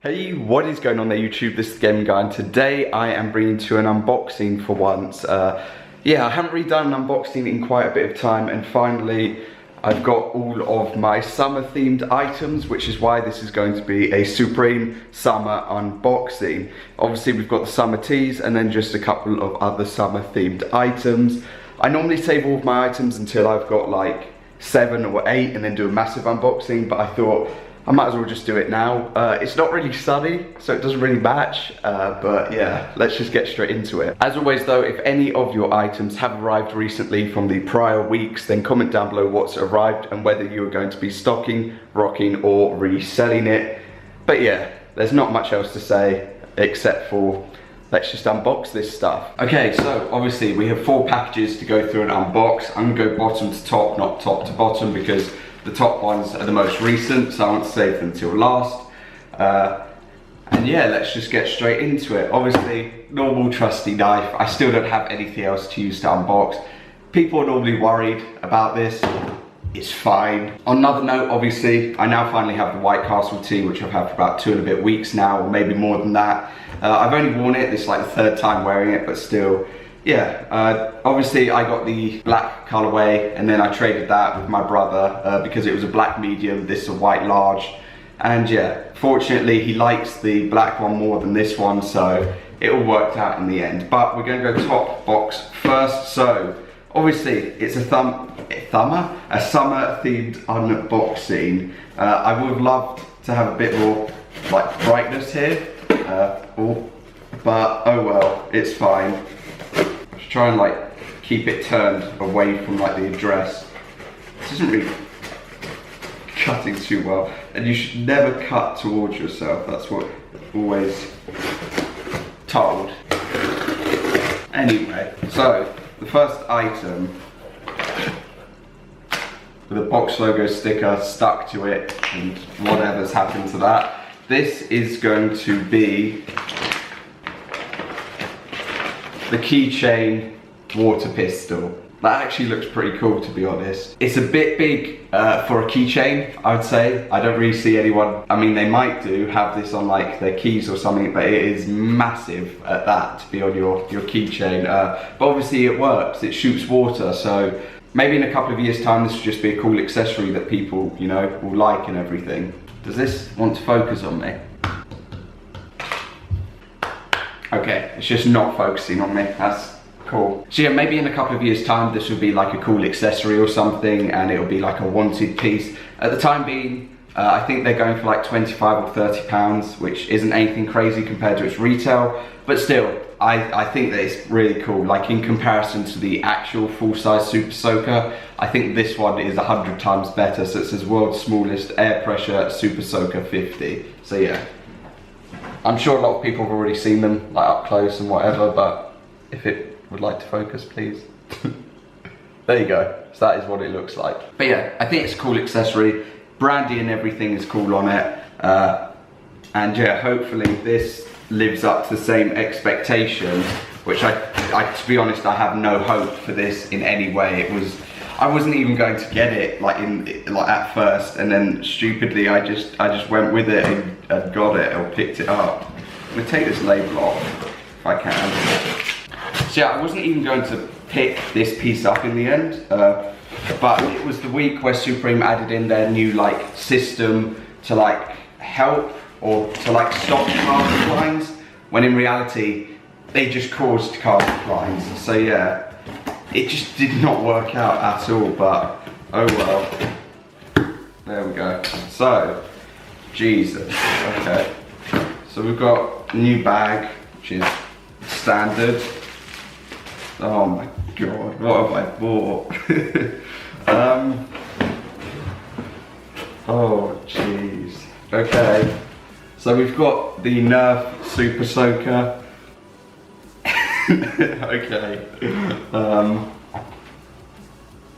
Hey, what is going on there YouTube? This is the Gaming Guy, and today I am bringing to an unboxing for once. Yeah, I haven't really done an unboxing in quite a bit of time, and finally I've got all of my summer themed items, which is why this is going to be a Supreme summer unboxing. Obviously we've got the summer teas and then just a couple of other summer themed items. I normally save all of my items until I've got like 7 or 8 and then do a massive unboxing, but I thought I might as well just do it now. It's not really sunny, so it doesn't really match, but yeah, let's just get straight into it. As always though, if any of your items have arrived recently from the prior weeks, then comment down below what's arrived and whether you are going to be stocking, rocking, or reselling it. But yeah, there's not much else to say except for let's just unbox this stuff. Okay, so obviously we have 4 packages to go through and unbox. I'm gonna go bottom to top, not top to bottom, because the top ones are the most recent, so I want to save them till last. And yeah, let's just get straight into it. Obviously, normal trusty knife. I still don't have anything else to use to unbox. People are normally worried about this. It's fine. On another note, obviously, I now finally have the White Castle tea, which I've had for about 2 and a bit weeks now, or maybe more than that. I've only worn it, this is like the 3rd time wearing it, but still. Yeah, obviously I got the black colorway and then I traded that with my brother because it was a black medium, this is a white large. And yeah, fortunately he likes the black one more than this one, so it all worked out in the end. But we're gonna go top box first. So obviously it's a summer themed unboxing. I would have loved to have a bit more like brightness here, but oh well, it's fine. Try and like keep it turned away from like the address. This isn't really cutting too well, and you should never cut towards yourself. That's what always told. Anyway, so the first item with a box logo sticker stuck to it, and whatever's happened to that. This is going to be the keychain water pistol. That actually looks pretty cool, to be honest. It's a bit big for a keychain, I would say. I don't really see anyone, I mean they might do have this on like their keys or something, but it is massive at that to be on your keychain. But obviously it works, it shoots water, so maybe in a couple of years time this will just be a cool accessory that people, you know, will like and everything. Does this want to focus on me? Okay, it's just not focusing on me, that's cool. So yeah, maybe in a couple of years time this would be like a cool accessory or something, and it'll be like a wanted piece. At the time being, I think they're going for like 25 or 30 pounds, which isn't anything crazy compared to its retail, but still, I think that it's really cool. Like in comparison to the actual full-size Super Soaker, I think this one is 100 times better. So it says world's smallest air pressure Super Soaker 50. So yeah. I'm sure a lot of people have already seen them like up close and whatever, but if it would like to focus, please. There you go. So that is what it looks like. But yeah, I think it's a cool accessory. Brandy and everything is cool on it. And yeah, hopefully this lives up to the same expectation, which I to be honest, I have no hope for this in any way. I wasn't even going to get it like at first, and then stupidly I just went with it and got it or picked it up. I'm gonna take this label off if I can. So yeah, I wasn't even going to pick this piece up in the end, but it was the week where Supreme added in their new like system to like help or to like stop car declines, when in reality they just caused car declines. So yeah, it just did not work out at all, but oh well. There we go. So, Jesus, okay. So we've got a new bag, which is standard. Oh my God, what have I bought? Oh jeez. Okay, so we've got the Nerf Super Soaker. Okay.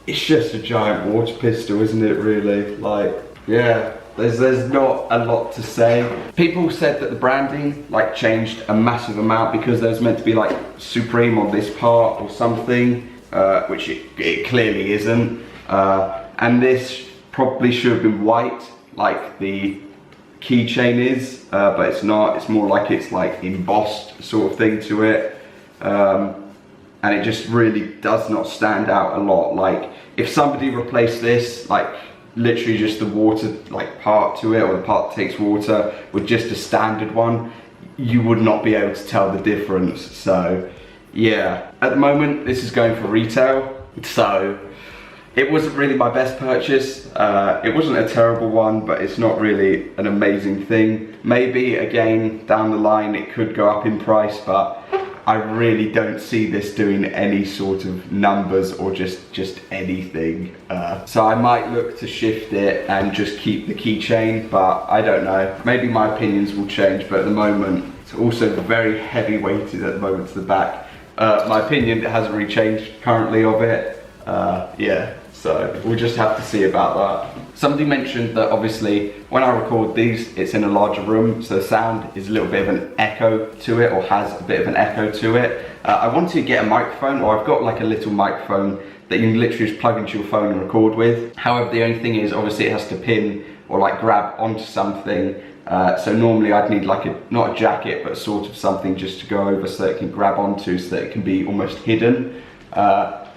It's just a giant water pistol, isn't it, really? Like, yeah, there's not a lot to say. People said that the branding like changed a massive amount because there's meant to be like Supreme on this part or something, which it clearly isn't. And this probably should have been white, like the keychain is, but it's not. It's more like it's like embossed sort of thing to it, and it just really does not stand out a lot. Like if somebody replaced this, like literally just the water like part to it, or the part that takes water, with just a standard one, you would not be able to tell the difference. So yeah, at the moment this is going for retail, so it wasn't really my best purchase. It wasn't a terrible one, but it's not really an amazing thing. Maybe again down the line it could go up in price, but I really don't see this doing any sort of numbers or just anything. So I might look to shift it and just keep the keychain, but I don't know. Maybe my opinions will change, but at the moment, it's also very heavy weighted at the moment to the back. My opinion hasn't really changed currently of it. Yeah, so we'll just have to see about that. Somebody mentioned that obviously when I record these, it's in a larger room, so the sound is a little bit of an echo to it, or has a bit of an echo to it. I want to get a microphone, or I've got like a little microphone that you can literally just plug into your phone and record with. However, the only thing is obviously it has to pin or like grab onto something. So normally I'd need like not a jacket, but sort of something just to go over so that it can grab onto, so that it can be almost hidden.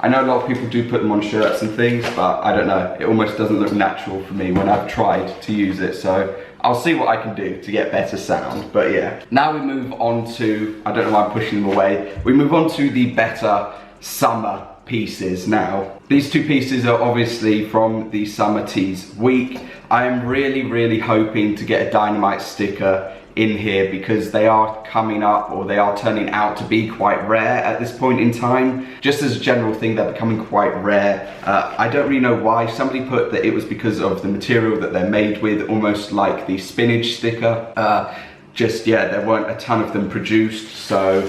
I know a lot of people do put them on shirts and things, but I don't know, it almost doesn't look natural for me when I've tried to use it, so I'll see what I can do to get better sound. But yeah, now we move on to, I don't know why I'm pushing them away, we move on to the better summer pieces now. These two pieces are obviously from the Summer Tees week. I am really hoping to get a Dynamite sticker in here, because they are coming up, or they are turning out to be quite rare at this point in time. Just as a general thing, they're becoming quite rare. I don't really know why. Somebody put that it was because of the material that they're made with, almost like the spinach sticker. Yeah, there weren't a ton of them produced, so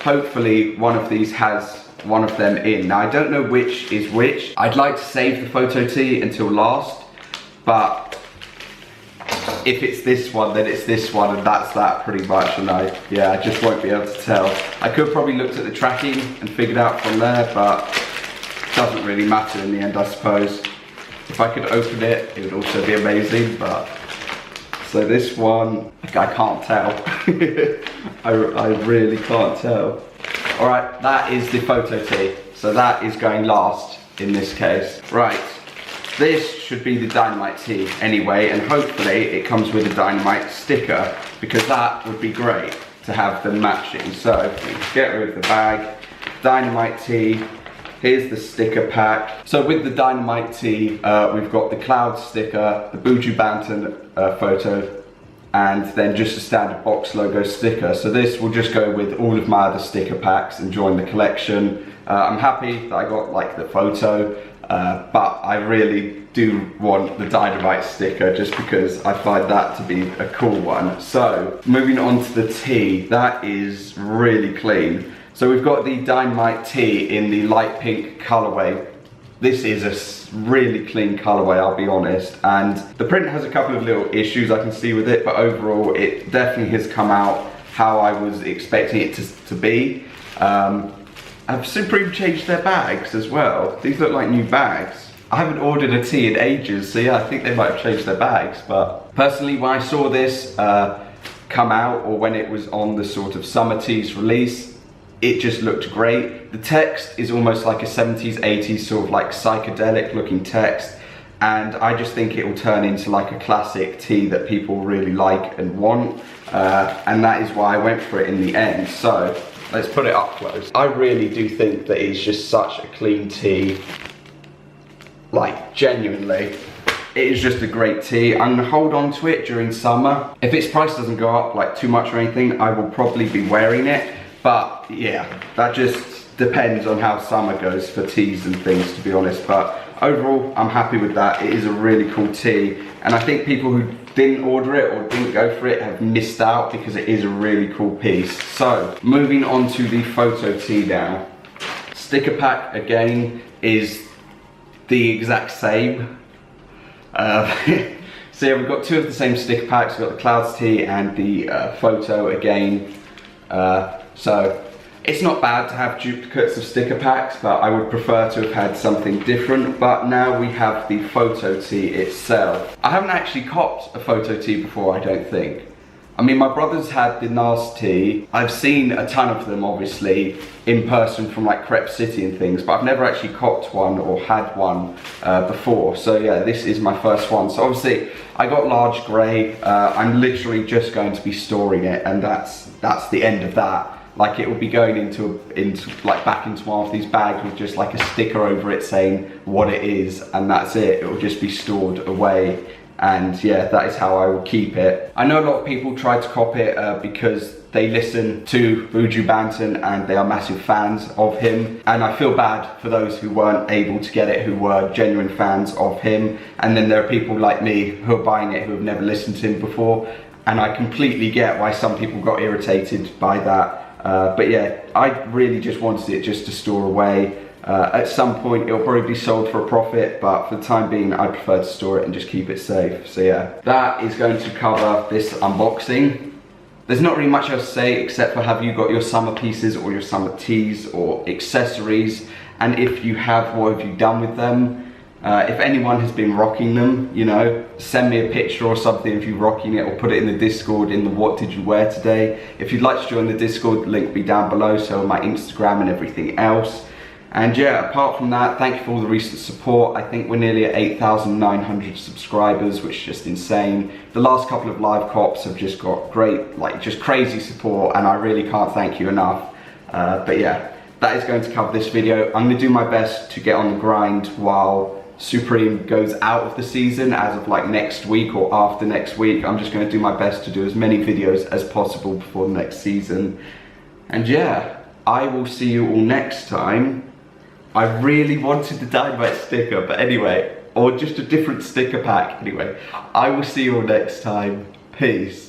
hopefully one of these has one of them in. Now I don't know which is which. I'd like to save the photo tee until last, but if it's this one, then it's this one, and that's that pretty much, and I just won't be able to tell. I could probably looked at the tracking and figured out from there, but it doesn't really matter in the end, I suppose. If I could open it, it would also be amazing, but... So this one, I can't tell. I really can't tell. Alright, that is the photo tee, so that is going last in this case. Right. This should be the Dynamite tee anyway, and hopefully it comes with a Dynamite sticker, because that would be great to have them matching. So let's get rid of the bag. Dynamite tee, here's the sticker pack. So with the Dynamite tee, we've got the cloud sticker, the Buju Banton photo, and then just a standard box logo sticker. So this will just go with all of my other sticker packs and join the collection. I'm happy that I got like the photo, but I really do want the Dynamite sticker, just because I find that to be a cool one. So moving on to the tee, that is really clean. So we've got the Dynamite tee in the light pink colorway. This is a really clean colorway, I'll be honest, and the print has a couple of little issues I can see with it, but overall it definitely has come out how I was expecting it to be. Have Supreme changed their bags as well? These look like new bags. I haven't ordered a tee in ages, so yeah, I think they might have changed their bags. But personally, when I saw this come out, or when it was on the sort of Summer Tees release, it just looked great. The text is almost like a 70s, 80s sort of like psychedelic looking text, and I just think it will turn into like a classic tee that people really like and want, and that is why I went for it in the end. So let's put it up close. I really do think that it's just such a clean tee. Like, genuinely, it is just a great tee. I'm gonna hold on to it during summer. If its price doesn't go up like too much or anything, I will probably be wearing it. But yeah, that just depends on how summer goes for tees and things, to be honest. But overall, I'm happy with that. It is a really cool tee, and I think people who didn't order it or didn't go for it have missed out, because it is a really cool piece. So moving on to the photo tee now. Sticker pack again is the exact same. So yeah, we've got two of the same sticker packs. We've got the clouds tee and the photo again. So It's not bad to have duplicates of sticker packs, but I would prefer to have had something different. But now we have the photo tee itself. I haven't actually copped a photo tee before, I don't think. I mean, my brother's had the NAS tee. I've seen a ton of them, obviously, in person from like Crep City and things, but I've never actually copped one or had one before. So yeah, this is my first one. So obviously, I got large grey. I'm literally just going to be storing it, and that's the end of that. Like, it will be going into like back into one of these bags with just like a sticker over it saying what it is, and that's it. It will just be stored away. And yeah, that is how I will keep it. I know a lot of people try to copy it because they listen to Buju Banton and they are massive fans of him. And I feel bad for those who weren't able to get it, who were genuine fans of him. And then there are people like me who are buying it who have never listened to him before. And I completely get why some people got irritated by that. But yeah, I really just wanted it just to store away. At some point it'll probably be sold for a profit, but for the time being I prefer to store it and just keep it safe. So yeah, that is going to cover this unboxing. There's not really much else to say except for, have you got your summer pieces or your summer tees or accessories? And if you have, what have you done with them? If anyone has been rocking them, you know, send me a picture or something if you're rocking it, or put it in the Discord in the what did you wear today. If you'd like to join the Discord, the link will be down below, so my Instagram and everything else. And yeah, apart from that, thank you for all the recent support. I think we're nearly at 8,900 subscribers, which is just insane. The last couple of live cops have just got great, like just crazy support, and I really can't thank you enough. But yeah, that is going to cover this video. I'm gonna do my best to get on the grind while Supreme goes out of the season as of like next week or after next week. I'm just gonna do my best to do as many videos as possible before the next season. And yeah, I will see you all next time. I really wanted the Dynamite sticker, but anyway, or just a different sticker pack. Anyway, I will see you all next time. Peace.